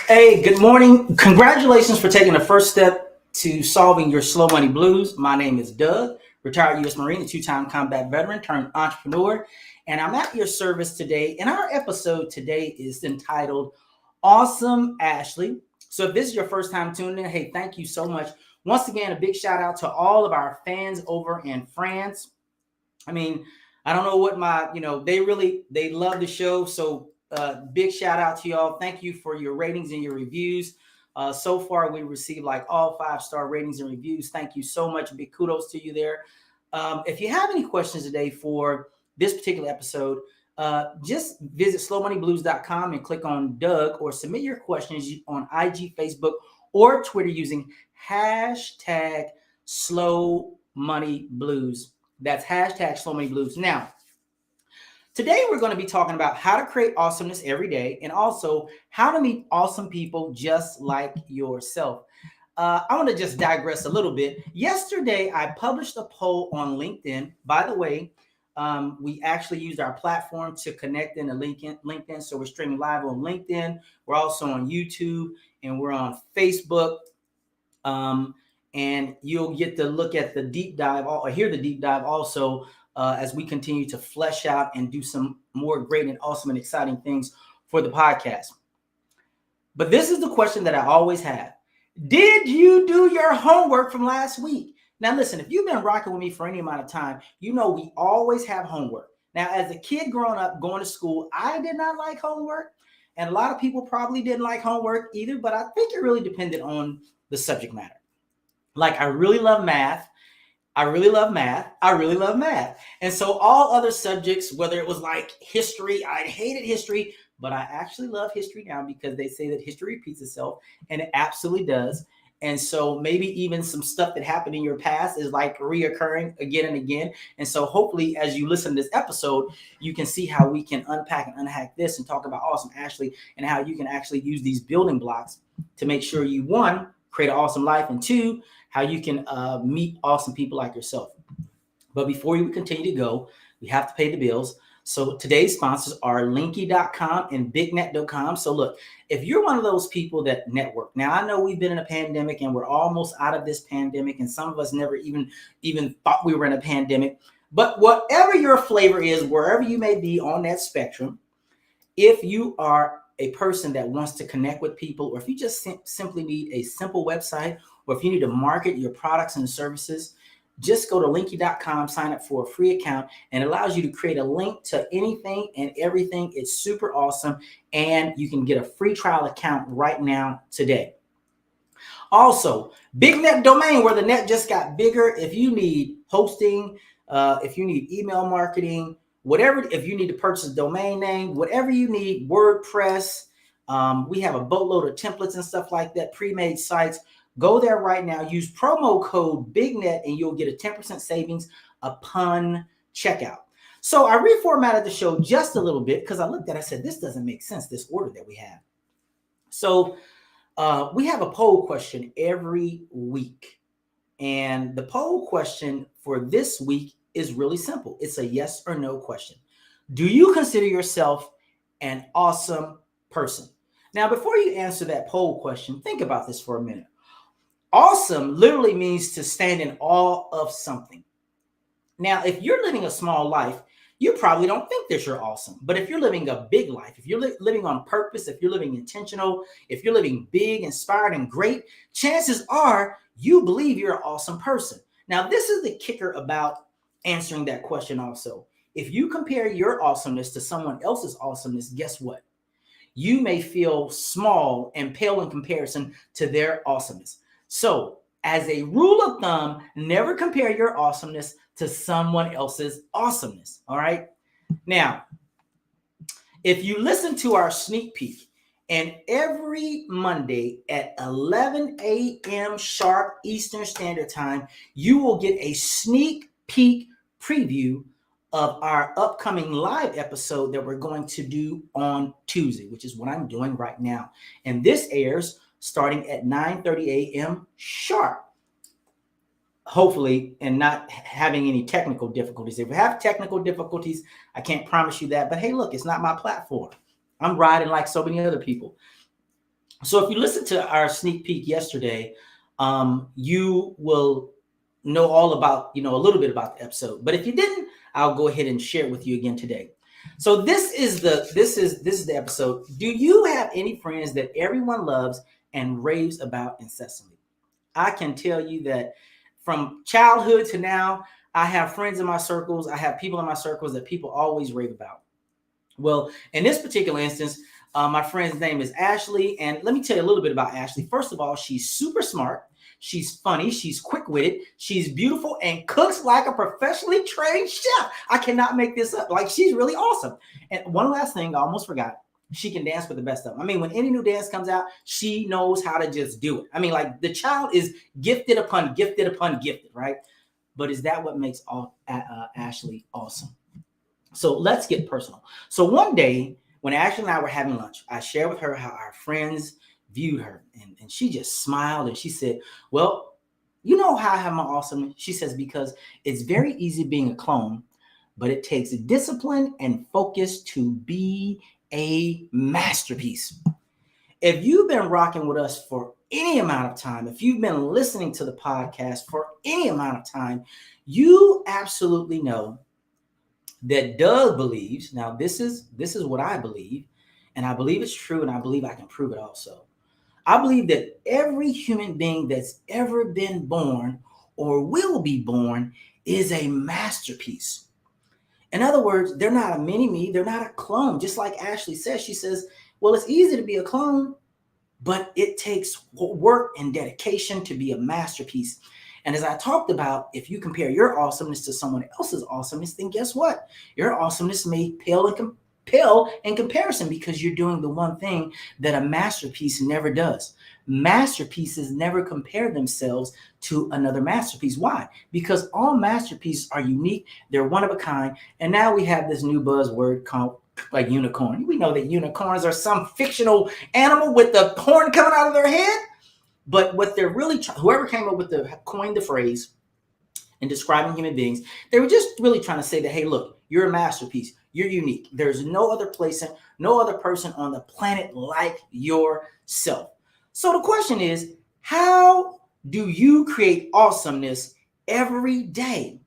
Hey, good morning. Congratulations for taking the first step to solving your slow money blues. My name is Doug, retired U.S. Marine, a two-time combat veteran turned entrepreneur, and I'm at your service today. And our episode today is entitled Awesome Ashley. So if this is your first time tuning in, hey, thank you so much. Once again, a big shout out to all of our fans over in France. I mean, I don't know what they love the show. So big shout out to y'all. Thank you for your ratings and your reviews. So far, we received like all 5-star ratings and reviews. Thank you so much. Big kudos to you there. If you have any questions today for this particular episode, just visit slowmoneyblues.com and click on Doug or submit your questions on IG, Facebook, or Twitter using hashtag #SlowMoneyBlues. That's hashtag Slow Money Blues. Now, today we're going to be talking about how to create awesomeness every day and also how to meet awesome people just like yourself. I want to just digress a little bit. Yesterday, I published a poll on LinkedIn. By the way, we actually used our platform to connect into LinkedIn. So we're streaming live on LinkedIn. We're also on YouTube and we're on Facebook. And you'll get to look at the deep dive or hear the deep dive also as we continue to flesh out and do some more great and awesome and exciting things for the podcast. But this is the question that I always have. Did you do your homework from last week? Now, listen, if you've been rocking with me for any amount of time, you know we always have homework. Now, as a kid growing up, going to school, I did not like homework. And a lot of people probably didn't like homework either, but I think it really depended on the subject matter. Like, I really love math. I really love math. And so all other subjects, whether it was like history, I hated history, but I actually love history now because they say that history repeats itself, and it absolutely does. And so maybe even some stuff that happened in your past is like reoccurring again and again. And so hopefully as you listen to this episode, you can see how we can unpack and unhack this and talk about Awesome Ashley and how you can actually use these building blocks to make sure you, one, create an awesome life, and two, how you can meet awesome people like yourself. But before we continue to go, we have to pay the bills. So today's sponsors are Linky.com and BigNet.com. So look, if you're one of those people that network, now I know we've been in a pandemic and we're almost out of this pandemic, and some of us never even thought we were in a pandemic. But whatever your flavor is, wherever you may be on that spectrum, if you are a person that wants to connect with people, or if you just simply need a simple website, or if you need to market your products and services, just go to Linky.com, sign up for a free account, and it allows you to create a link to anything and everything. It's super awesome, and you can get a free trial account right now today. Also, BigNet Domain, where the net just got bigger. If you need hosting, if you need email marketing, whatever, if you need to purchase a domain name, whatever you need, WordPress, we have a boatload of templates and stuff like that, pre-made sites. Go there right now, use promo code BIGNET, and you'll get a 10% savings upon checkout. So I reformatted the show just a little bit because I looked at it, I said, this doesn't make sense, this order that we have. So we have a poll question every week. And the poll question for this week is really simple. It's a yes or no question. Do you consider yourself an awesome person? Now, before you answer that poll question, think about this for a minute. Awesome literally means to stand in awe of something. Now, if you're living a small life, you probably don't think that you're awesome. But if you're living a big life, if you're living on purpose, if you're living intentional, if you're living big, inspired, and great, chances are you believe you're an awesome person. Now, this is the kicker about answering that question also. If you compare your awesomeness to someone else's awesomeness, guess what? You may feel small and pale in comparison to their awesomeness. So, as a rule of thumb, never compare your awesomeness to someone else's awesomeness. All right. Now, if you listen to our sneak peek, and every Monday at 11 a.m. sharp Eastern Standard Time, you will get a sneak peek preview of our upcoming live episode that we're going to do on Tuesday, which is what I'm doing right now. And this airs starting at 9:30 a.m. sharp. Hopefully, and not having any technical difficulties. If we have technical difficulties, I can't promise you that. But hey, look, it's not my platform. I'm riding like so many other people. So if you listen to our sneak peek yesterday, you will know all about, a little bit about the episode. But if you didn't, I'll go ahead and share it with you again today. So this is the episode. Do you have any friends that everyone loves and raves about incessantly? I can tell you that from childhood to now, I have friends in my circles. I have people in my circles that people always rave about. Well, in this particular instance, my friend's name is Ashley. And let me tell you a little bit about Ashley. First of all, she's super smart. She's funny. She's quick-witted. She's beautiful and cooks like a professionally trained chef. I cannot make this up. Like, she's really awesome. And one last thing, I almost forgot. She can dance with the best of them. I mean, when any new dance comes out, she knows how to just do it. I mean, like, the child is gifted upon gifted upon gifted, right? But is that what makes Ashley awesome? So let's get personal. So one day, when Ashley and I were having lunch, I shared with her how our friends viewed her. And she just smiled and she said, well, you know how I have my awesomeness? She says, because it's very easy being a clone, but it takes discipline and focus to be a masterpiece. If you've been rocking with us for any amount of time, if you've been listening to the podcast for any amount of time, you absolutely know that Doug believes. Now, this is what I believe, and I believe it's true, and I believe I can prove it also. I believe that every human being that's ever been born or will be born is a masterpiece. In other words, they're not a mini me, they're not a clone. Just like Ashley says, she says, well, it's easy to be a clone, but it takes work and dedication to be a masterpiece. And as I talked about, if you compare your awesomeness to someone else's awesomeness, then guess what? Your awesomeness may pale in comparison, because you're doing the one thing that a masterpiece never does. Masterpieces never compare themselves to another masterpiece. Why? Because all masterpieces are unique, they're one of a kind. And now we have this new buzzword called like unicorn. We know that unicorns are some fictional animal with the horn coming out of their head. But what they're really whoever came up with coined the phrase in describing human beings, they were just really trying to say that, hey, look, you're a masterpiece. You're unique. There's no other place, no other person on the planet like yourself. So the question is, how do you create awesomeness every day?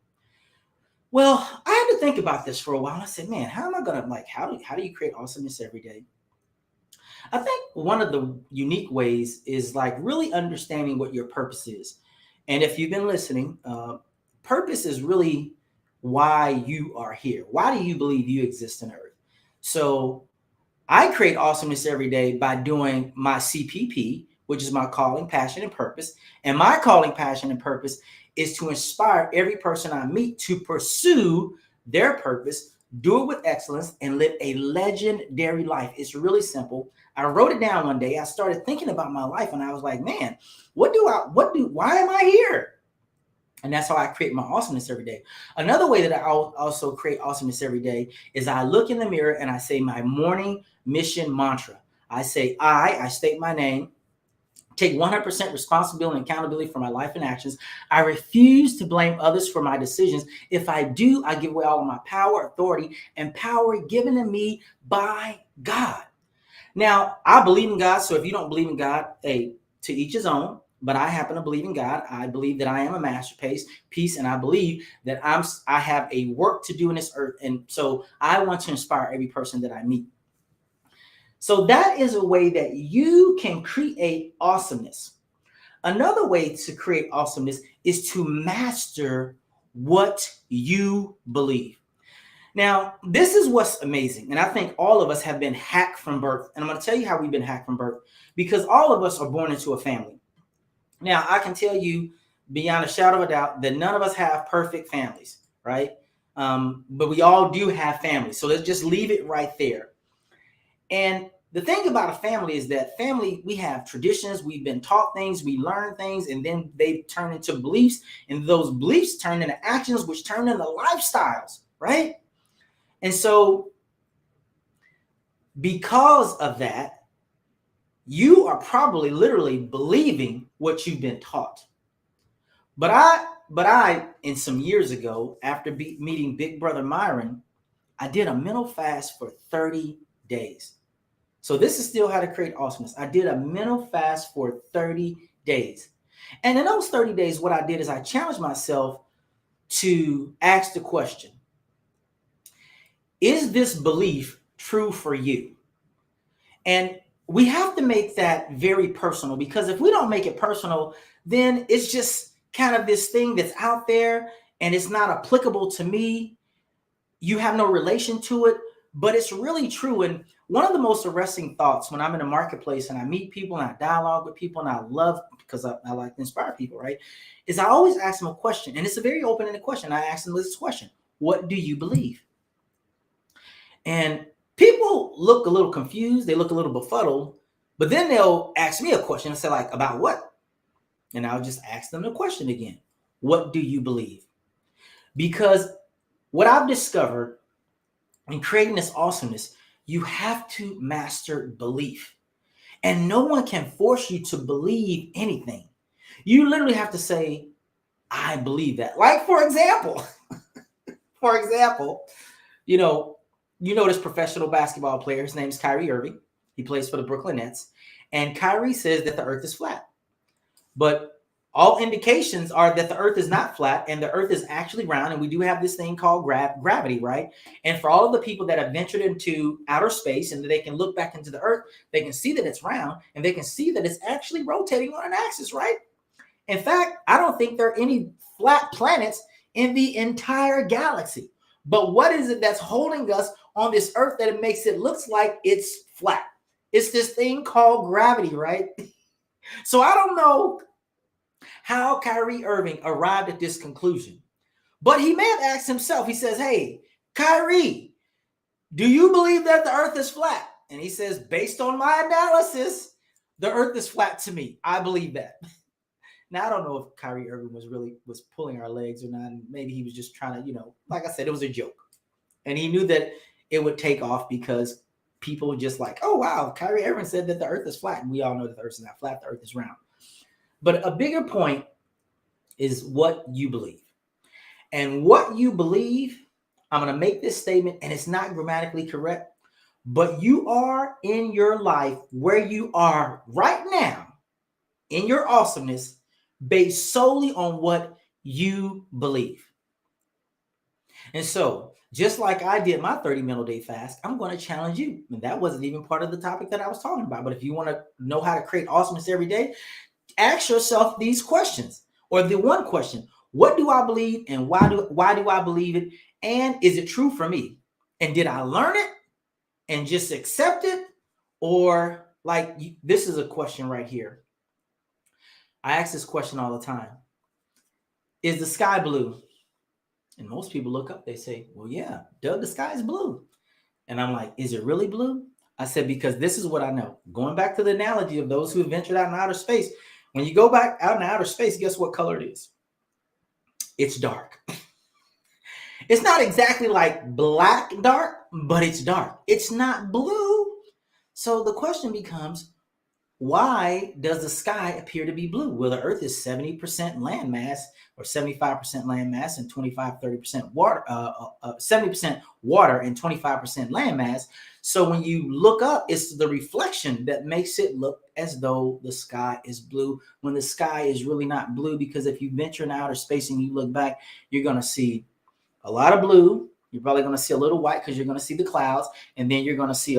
Well, I had to think about this for a while. I said, man, how am I gonna how do you create awesomeness every day? I think one of the unique ways is like really understanding what your purpose is. And if you've been listening, purpose is really why you are here. Why do you believe you exist on earth? So I create awesomeness every day by doing my CPP, which is my calling, passion, and purpose. And my calling, passion, and purpose is to inspire every person I meet to pursue their purpose, do it with excellence, and live a legendary life. It's really simple. I wrote it down one day. I started thinking about my life and I was like, man, why am I here? And that's how I create my awesomeness every day. Another way that I also create awesomeness every day is I look in the mirror and I say my morning mission mantra. I say, I state my name, take 100% responsibility and accountability for my life and actions. I refuse to blame others for my decisions. If I do, I give away all of my power, authority, and power given to me by God. Now, I believe in God, so if you don't believe in God, hey, to each his own. But I happen to believe in God. I believe that I am a masterpiece, and I believe that I have a work to do in this earth, and so I want to inspire every person that I meet. So that is a way that you can create awesomeness. Another way to create awesomeness is to master what you believe. Now, this is what's amazing. And I think all of us have been hacked from birth. And I'm going to tell you how we've been hacked from birth, because all of us are born into a family. Now, I can tell you beyond a shadow of a doubt that none of us have perfect families, right? But we all do have families. So let's just leave it right there. And the thing about a family is that family, we have traditions, we've been taught things, we learn things, and then they turn into beliefs. And those beliefs turn into actions, which turn into lifestyles, right? And so because of that, you are probably literally believing what you've been taught. But I, in some years ago, after meeting Big Brother Myron, I did a mental fast for 30 days. So this is still how to create awesomeness. I did a mental fast for 30 days. And in those 30 days, what I did is I challenged myself to ask the question, is this belief true for you? And we have to make that very personal, because if we don't make it personal, then it's just kind of this thing that's out there and it's not applicable to me. You have no relation to it, but it's really true. And one of the most arresting thoughts when I'm in the marketplace and I meet people and I dialogue with people, and I love, because I like to inspire people, right? Is I always ask them a question, and it's a very open-ended question. I ask them this question: what do you believe? And people look a little confused, they look a little befuddled, but then they'll ask me a question and say, like, about what? And I'll just ask them the question again: what do you believe? Because what I've discovered in creating this awesomeness, you have to master belief. And no one can force you to believe anything. You literally have to say, I believe that. Like, for example, you know, this professional basketball player. His name is Kyrie Irving. He plays for the Brooklyn Nets. And Kyrie says that the earth is flat. But all indications are that the earth is not flat and the earth is actually round. And we do have this thing called gravity, right? And for all of the people that have ventured into outer space and they can look back into the earth, they can see that it's round and they can see that it's actually rotating on an axis, right? In fact, I don't think there are any flat planets in the entire galaxy. But what is it that's holding us on this earth that it makes it looks like it's flat? It's this thing called gravity, right? So I don't know how Kyrie Irving arrived at this conclusion, but he may have asked himself. He says, hey, Kyrie, do you believe that the earth is flat? And he says, based on my analysis, the earth is flat to me. I believe that. Now, I don't know if Kyrie Irving was pulling our legs or not. Maybe he was just trying to, like I said, it was a joke. And he knew that it would take off because people just like, oh, wow, Kyrie Irving said that the earth is flat. And we all know that the earth is not flat. The earth is round. But a bigger point is what you believe. And what you believe, I'm going to make this statement, and it's not grammatically correct, but you are in your life where you are right now in your awesomeness based solely on what you believe. And so, just like I did my 30 meal day fast, I'm going to challenge you. And that wasn't even part of the topic that I was talking about. But if you want to know how to create awesomeness every day, ask yourself these questions, or the one question: what do I believe, and why do I believe it? And is it true for me? And did I learn it and just accept it? Or this is a question right here. I ask this question all the time. Is the sky blue? And most people look up, they say, well, yeah, Doug, the sky is blue. And I'm like, is it really blue? I said, because this is what I know. Going back to the analogy of those who have ventured out in outer space. When you go back out in outer space, guess what color it is? It's dark. It's not exactly like black dark, but it's dark. It's not blue. So the question becomes, why does the sky appear to be blue? Well, the earth is 70% land mass, or 75% land mass, and 30% water, 70% water and 25% land mass. So when you look up, it's the reflection that makes it look as though the sky is blue, when the sky is really not blue. Because if you venture in outer space and you look back, you're going to see a lot of blue. You're probably going to see a little white because you're going to see the clouds. And then you're going to see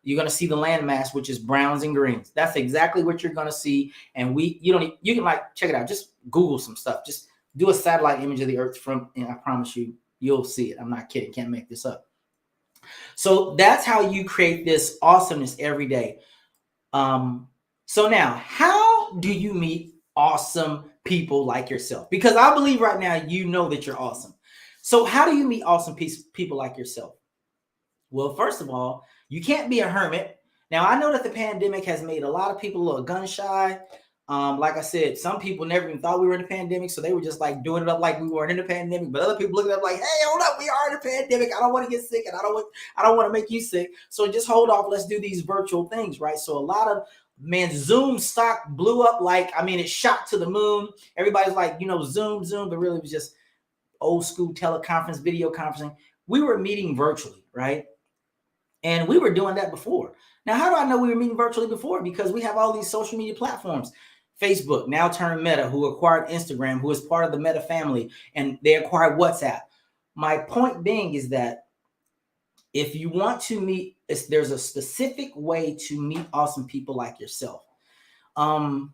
you're going to see the landmass, which is browns and greens. That's exactly what you're going to see. And you can check it out. Just Google some stuff. Just do a satellite image of the earth and I promise you'll see it. I'm not kidding. Can't make this up. So that's how you create this awesomeness every day. So now, how do you meet awesome people like yourself? Because I believe right now, you know that you're awesome. So how do you meet awesome people like yourself? Well, first of all, you can't be a hermit. Now, I know that the pandemic has made a lot of people a little gun shy. Like I said, some people never even thought we were in a pandemic, so they were just like doing it up like we weren't in a pandemic. But other people looking up like, hey, hold up, we are in a pandemic. I don't want to get sick, and I don't want to make you sick. So just hold off. Let's do these virtual things, right? So a lot of Zoom stock blew up it shot to the moon. Everybody's like, Zoom, but really it was just old school teleconference, video conferencing. We were meeting virtually, right? And we were doing that before. Now, how do I know we were meeting virtually before? Because we have all these social media platforms. Facebook, now turned Meta, who acquired Instagram, who is part of the Meta family, and they acquired WhatsApp. My point being is that if you want to meet, there's a specific way to meet awesome people like yourself. In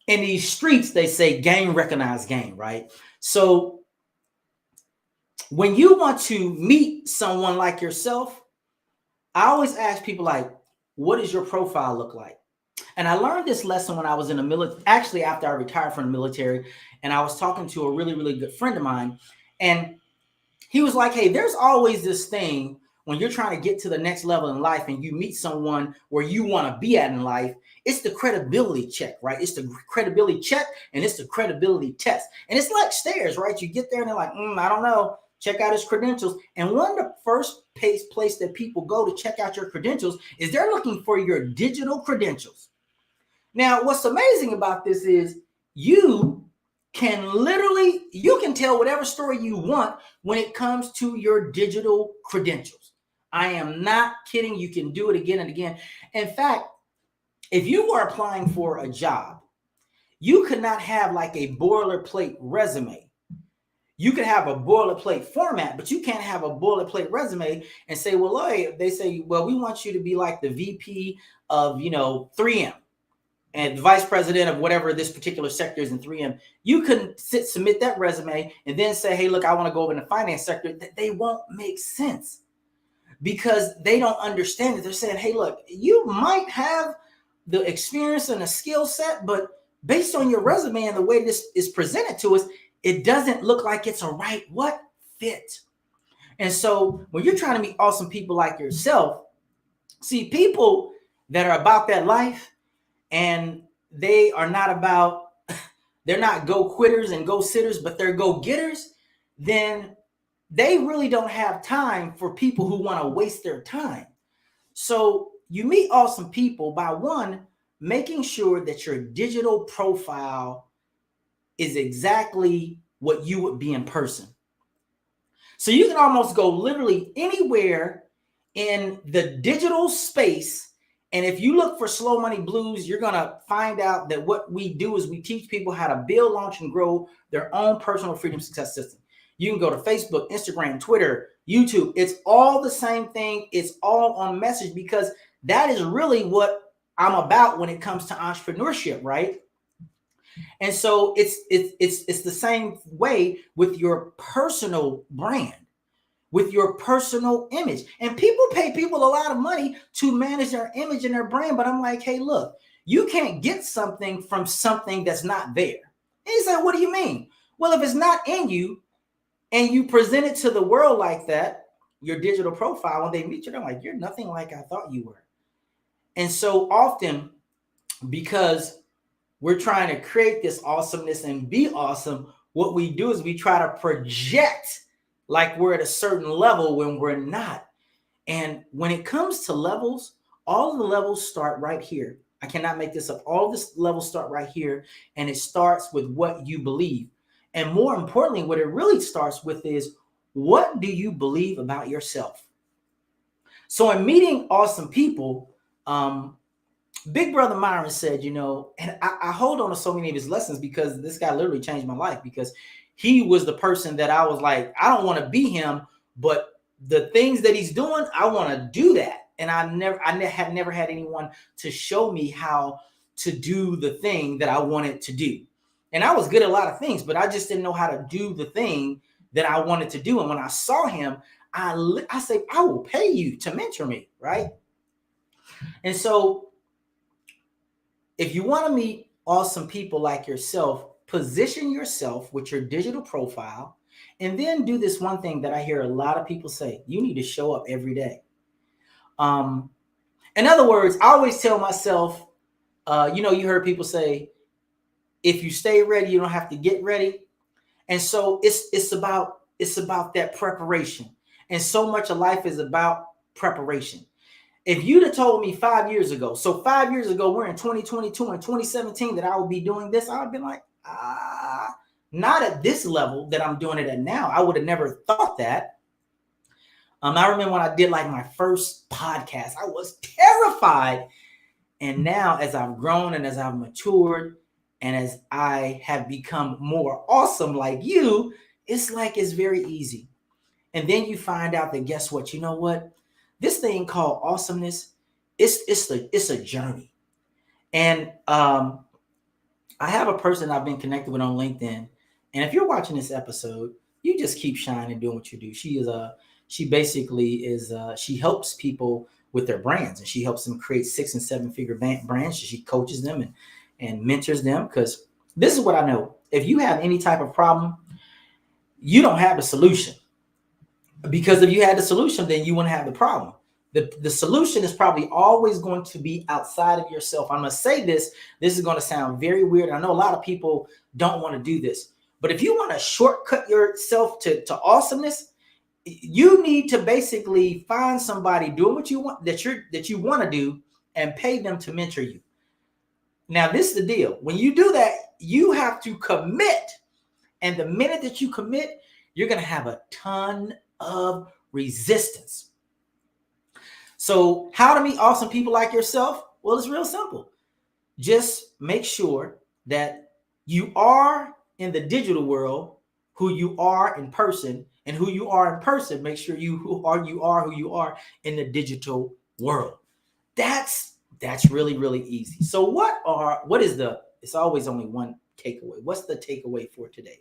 these streets, they say game recognize game, right? So when you want to meet someone like yourself, I always ask people like, what does your profile look like? And I learned this lesson when I was in the military, actually after I retired from the military, and I was talking to a really, really good friend of mine. And he was like, hey, there's always this thing when you're trying to get to the next level in life and you meet someone where you want to be at in life. It's the credibility check, right? It's the credibility check and it's the credibility test. And it's like stairs, right? You get there and they're like, I don't know. Check out his credentials. And one of the first place that people go to check out your credentials is they're looking for your digital credentials. Now, what's amazing about this is you can tell whatever story you want when it comes to your digital credentials. I am not kidding. You can do it again and again. In fact, if you were applying for a job, you could not have like a boilerplate resume. You could have a boilerplate format, but you can't have a boilerplate resume and say, well, they say, well, we want you to be like the VP of, 3M. And the vice president of whatever this particular sector is in 3M, you couldn't submit that resume and then say, hey, look, I want to go over in the finance sector. They won't make sense because they don't understand it. They're saying, hey, look, you might have the experience and a skill set, but based on your resume and the way this is presented to us, it doesn't look like it's a right fit. And so when you're trying to meet awesome people like yourself, see, people that are about that life, and they are they're not go quitters and go sitters, but they're go getters, then they really don't have time for people who want to waste their time. So you meet awesome people by one, making sure that your digital profile is exactly what you would be in person. So you can almost go literally anywhere in the digital space. And if you look for Slow Money Blues, you're going to find out that what we do is we teach people how to build, launch, and grow their own personal freedom success system. You can go to Facebook, Instagram, Twitter, YouTube. It's all the same thing. It's all on message because that is really what I'm about when it comes to entrepreneurship, right? And so it's the same way with your personal brand, with your personal image. And people pay people a lot of money to manage their image and their brand. But I'm like, hey, look, you can't get something from something that's not there. And he's like, what do you mean? Well, if it's not in you and you present it to the world like that, your digital profile, when they meet you, they're like, you're nothing like I thought you were. And so often, because we're trying to create this awesomeness and be awesome, what we do is we try to project like we're at a certain level when we're not. And when it comes to levels, all of the levels start right here. I cannot make this up. All of the levels start right here. And it starts with what you believe. And more importantly, what it really starts with is, what do you believe about yourself? So in meeting awesome people, Big Brother Myron said, and I hold on to so many of his lessons because this guy literally changed my life, because he was the person that I was like, I don't want to be him, but the things that he's doing, I want to do that. And I had never had anyone to show me how to do the thing that I wanted to do. And I was good at a lot of things, but I just didn't know how to do the thing that I wanted to do. And when I saw him, I said, I will pay you to mentor me, right? And so if you want to meet awesome people like yourself, position yourself with your digital profile, and then do this one thing that I hear a lot of people say: you need to show up every day. In other words, I always tell myself, you heard people say, if you stay ready, you don't have to get ready. And so it's about that preparation. And so much of life is about preparation. If you'd have told me 5 years ago, so 5 years ago, we're in 2022 and 2017, that I would be doing this, I would have been like, not at this level that I'm doing it at now. I would have never thought that. I remember when I did like my first podcast, I was terrified. And now as I've grown and as I've matured and as I have become more awesome like you, it's like it's very easy. And then you find out that guess what? You know what? This thing called awesomeness, it's a journey. And I have a person I've been connected with on LinkedIn. And if you're watching this episode, you just keep shining doing what you do. She basically is she helps people with their brands, and she helps them create 6 and 7 figure brands. She coaches them and mentors them, because this is what I know. If you have any type of problem, you don't have the solution. Because if you had the solution, then you wouldn't have the problem. The solution is probably always going to be outside of yourself. I'm going to say this. This is going to sound very weird. I know a lot of people don't want to do this. But if you want to shortcut yourself to awesomeness, you need to basically find somebody doing what you want, that you want to do, and pay them to mentor you. Now, this is the deal. When you do that, you have to commit. And the minute that you commit, you're going to have a ton of resistance. So how to meet awesome people like yourself? Well, it's real simple. Just make sure that you are in the digital world who you are in person, and who you are in person, make sure you are who you are in the digital world. That's really, really easy. So it's always only one takeaway. What's the takeaway for today?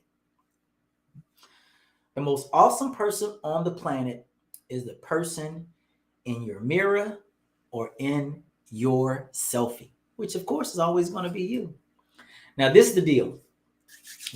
The most awesome person on the planet is the person in your mirror or in your selfie, which of course is always going to be you. Now, this is the deal.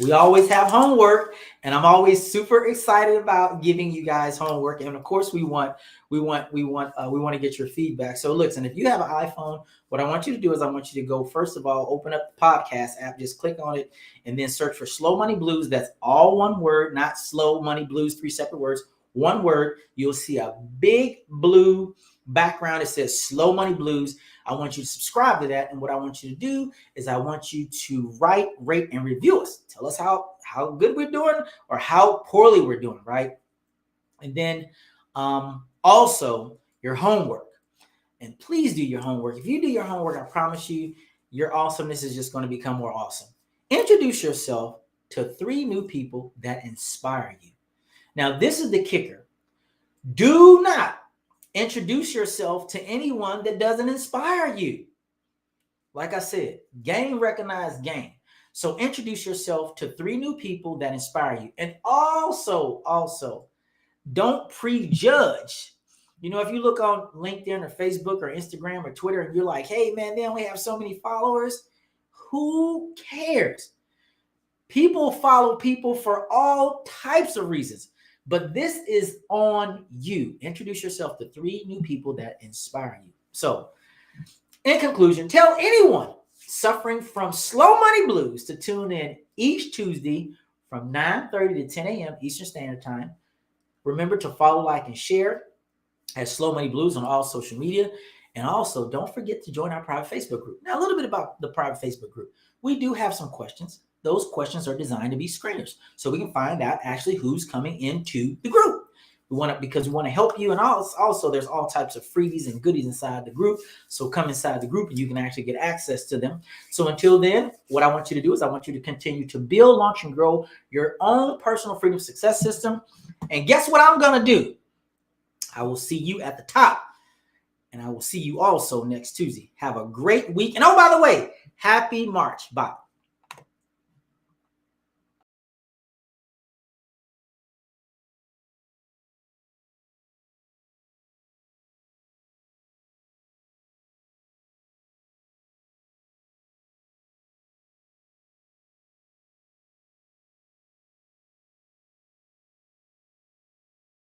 We always have homework, and I'm always super excited about giving you guys homework. And of course, we want to get your feedback. So listen, if you have an iPhone, what I want you to do is I want you to go, first of all, open up the podcast app, just click on it, and then search for Slow Money Blues. That's all one word, not Slow Money Blues, 3 separate words, one word. You'll see a big blue background. It says Slow Money Blues. I want you to subscribe to that. And what I want you to do is I want you to write, rate, and review us. Tell us how good we're doing or how poorly we're doing, right? And then also your homework. And please do your homework. If you do your homework, I promise you, your awesomeness is just going to become more awesome. Introduce yourself to 3 new people that inspire you. Now, this is the kicker. Do not introduce yourself to anyone that doesn't inspire you. Like I said, game recognized game. So introduce yourself to 3 new people that inspire you. And also, don't prejudge. You know, if you look on LinkedIn or Facebook or Instagram or Twitter and you're like, hey, man, they only have so many followers. Who cares? People follow people for all types of reasons. But this is on you. Introduce yourself to 3 new people that inspire you. So, in conclusion, tell anyone suffering from slow money blues to tune in each Tuesday from 9:30 to 10 a.m. Eastern Standard Time. Remember to follow, like, and share at Slow Money Blues on all social media. And also, don't forget to join our private Facebook group. Now, a little bit about the private Facebook group. We do have some questions. Those questions are designed to be screeners, so we can find out actually who's coming into the group. Because we want to help you, and also there's all types of freebies and goodies inside the group. So come inside the group and you can actually get access to them. So until then, what I want you to do is I want you to continue to build, launch, and grow your own personal freedom success system. And guess what I'm going to do? I will see you at the top, and I will see you also next Tuesday. Have a great week. And oh, by the way, happy March. Bye.